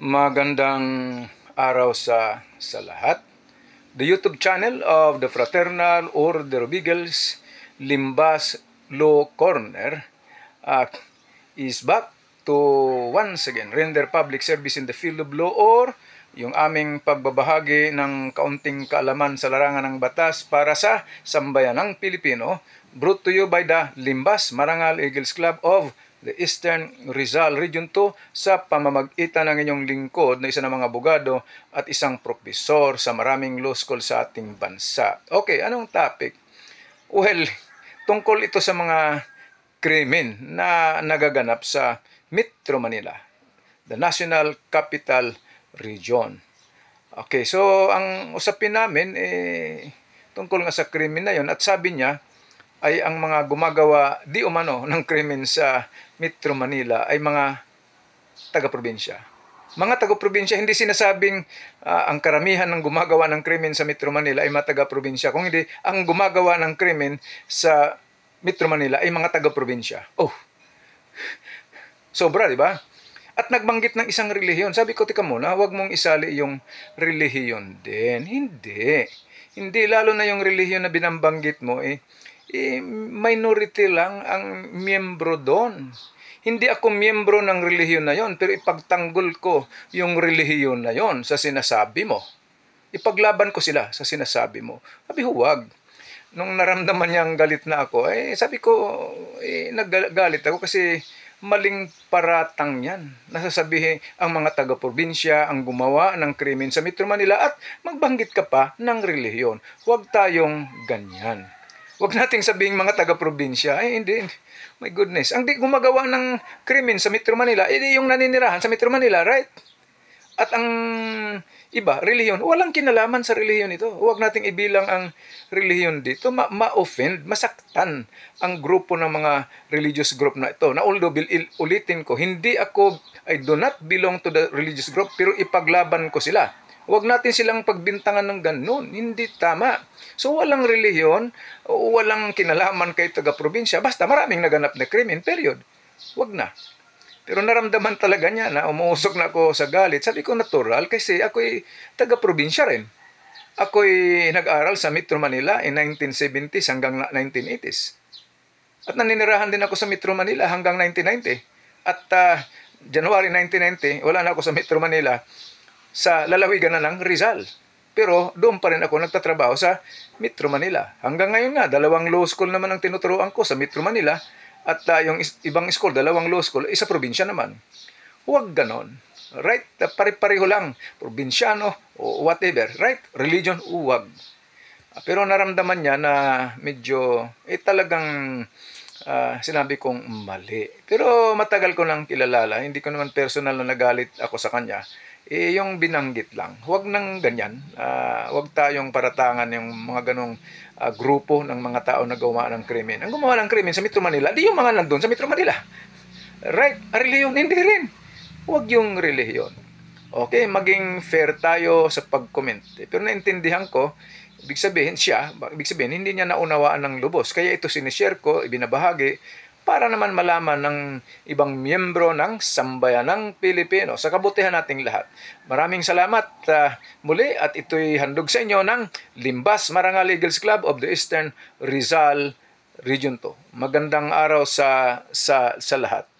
Magandang araw sa lahat. The YouTube channel of the Fraternal Order of Eagles, Limbas Law Corner, is back to once again render public service in the field of law, or yung aming pagbabahagi ng kaunting kaalaman sa larangan ng batas para sa sambayan ng Pilipino, brought to you by the Limbas Marangal Eagles Club of the Eastern Rizal Region 2 sa pamamagitan ng inyong lingkod na isa ng mga abogado at isang profesor sa maraming law school sa ating bansa. Okay, anong topic? Well, tungkol ito sa mga krimen na nagaganap sa Metro Manila, the National Capital Region. Okay, so ang usapin namin tungkol nga sa krimen na yon, at sabi niya ay ang mga gumagawa di umano ng krimen sa Metro Manila ay mga taga-probinsya. Mga taga-probinsya, hindi sinasabing ang karamihan ng gumagawa ng krimen sa Metro Manila ay mga taga-probinsya. Kung hindi, ang gumagawa ng krimen sa Metro Manila ay mga taga-probinsya. Oh, sobra, di ba? At nagbanggit ng isang relihiyon. Sabi ko, tika muna, huwag mong isali yung relihiyon din. Hindi. Hindi, lalo na yung relihiyon na binambanggit mo, minority lang ang miyembro doon. Hindi ako miyembro ng relihiyon na yon, pero ipagtanggol ko yung relihiyon na yon sa sinasabi mo. Ipaglaban ko sila sa sinasabi mo. Sabi, huwag. Nung naramdaman niyang galit na ako, sabi ko, naggalit ako kasi maling paratang yan. Nasasabihin ang mga taga-probinsya ang gumawa ng krimen sa Metro Manila at magbanggit ka pa ng relihiyon. Huwag tayong ganyan. Huwag nating sabihin mga taga-probinsya, hindi. My goodness. Ang di gumagawa ng krimen sa Metro Manila, yung naninirahan sa Metro Manila, right? At ang iba, relihiyon, walang kinalaman sa relihiyon ito. Huwag nating ibilang ang relihiyon dito. Ma-offend, masaktan ang grupo ng mga religious group na ito. Na although, ulitin ko, I do not belong to the religious group, pero ipaglaban ko sila. Huwag natin silang pagbintangan ng ganun. Hindi tama. So walang relihiyon, walang kinalaman kay taga-probinsya, basta maraming naganap na krimen, period. Huwag na. Pero naramdaman talaga niya na umuusok na ako sa galit. Sabi ko, natural, kasi ako'y taga-probinsya rin. Ako'y nag-aral sa Metro Manila in 1970s hanggang 1980s. At naninirahan din ako sa Metro Manila hanggang 1990. At January 1990, wala na ako sa Metro Manila, sa lalawigan na ng Rizal. Pero doon pa rin ako nagtatrabaho sa Metro Manila. Hanggang ngayon nga, 2 law school naman ang tinuturuan ko sa Metro Manila. At yung ibang school, 2 law school, isa probinsya naman. Huwag ganon. Right? Pare-pareho lang. Probinsyano o whatever. Right? Religion, huwag. Pero naramdaman niya na medyo, talagang sinabi kong mali. Pero matagal ko nang kilala. Hindi ko naman personal na nagalit ako sa kanya. Yung binanggit lang. Huwag nang ganyan. Huwag tayong paratangan yung mga ganong grupo ng mga tao na gumawa ng krimen. Ang gumawa ng krimen sa Metro Manila, di yung mga nandun sa Metro Manila. Right? Relihiyon, hindi rin. Huwag yung relihiyon. Okay, maging fair tayo sa pag-comment. Pero naintindihan ko, ibig sabihin hindi niya naunawaan ng lubos. Kaya ito sinishare ko, ibinabahagi, para naman malaman ng ibang miyembro ng sambayan ng Pilipino sa kabutihan nating lahat. Maraming salamat muli, at ito'y handog sa inyo ng Limbas Marangal Eagles Club of the Eastern Rizal Region 2. Magandang araw sa lahat.